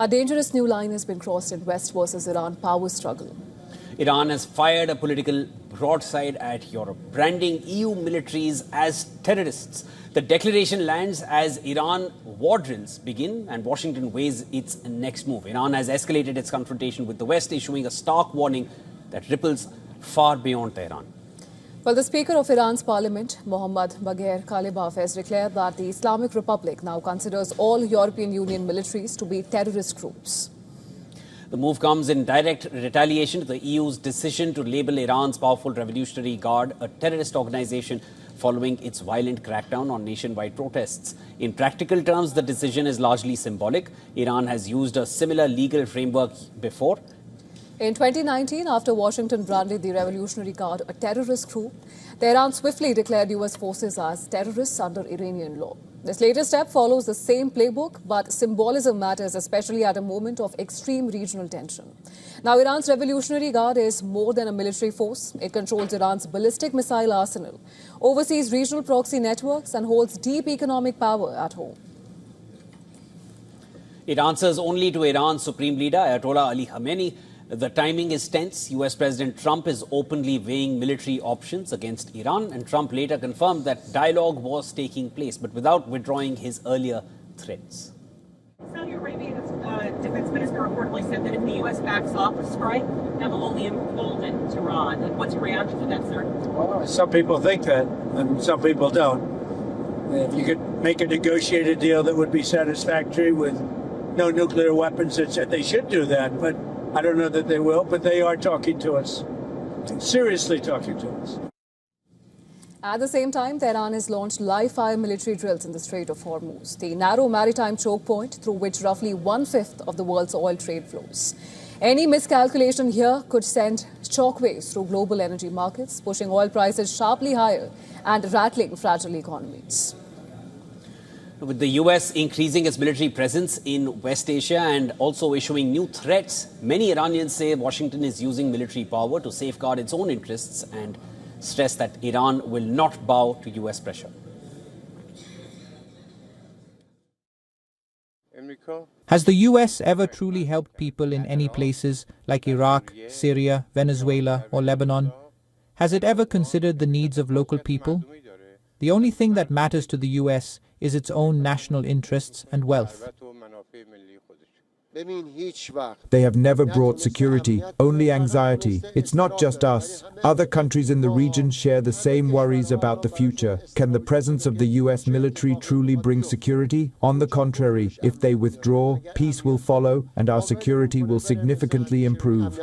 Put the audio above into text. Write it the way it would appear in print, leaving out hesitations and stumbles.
A dangerous new line has been crossed in West versus Iran power struggle. Iran has fired a political broadside at Europe, branding EU militaries as terrorists. The declaration lands as Iran war drills begin and Washington weighs its next move. Iran has escalated its confrontation with the West, issuing a stark warning that ripples far beyond Tehran. Well, the Speaker of Iran's parliament, Mohammad Bagher Kalibaf, has declared that the Islamic Republic now considers all European Union militaries to be terrorist groups. The move comes in direct retaliation to the EU's decision to label Iran's powerful Revolutionary Guard a terrorist organization following its violent crackdown on nationwide protests. In practical terms, the decision is largely symbolic. Iran has used a similar legal framework before. In 2019, after Washington branded the Revolutionary Guard a terrorist group, Tehran swiftly declared US forces as terrorists under Iranian law. This latest step follows the same playbook, but symbolism matters, especially at a moment of extreme regional tension. Now, Iran's Revolutionary Guard is more than a military force. It controls Iran's ballistic missile arsenal, oversees regional proxy networks, and holds deep economic power at home. It answers only to Iran's supreme leader, Ayatollah Ali Khamenei. The timing is tense. US President Trump is openly weighing military options against Iran, and Trump later confirmed that dialogue was taking place, but without withdrawing his earlier threats. Saudi Arabia's defense minister reportedly said that if the U.S. backs off a strike, that will only embolden Tehran. What's your reaction to that, sir? Well, some people think that, and some people don't. If you could make a negotiated deal that would be satisfactory with no nuclear weapons, they should do that, but I don't know that they will, but they are talking to us, seriously talking to us. At the same time, Tehran has launched live-fire military drills in the Strait of Hormuz, the narrow maritime choke point through which roughly one-fifth of the world's oil trade flows. Any miscalculation here could send shockwaves through global energy markets, pushing oil prices sharply higher and rattling fragile economies. With the US increasing its military presence in West Asia and also issuing new threats, many Iranians say Washington is using military power to safeguard its own interests and stress that Iran will not bow to US pressure. Has the US ever truly helped people in any places like Iraq, Syria, Venezuela, or Lebanon? Has it ever considered the needs of local people? The only thing that matters to the US is its own national interests and wealth. They have never brought security, only anxiety. It's not just us. Other countries in the region share the same worries about the future. Can the presence of the US military truly bring security? On the contrary, if they withdraw, peace will follow and our security will significantly improve.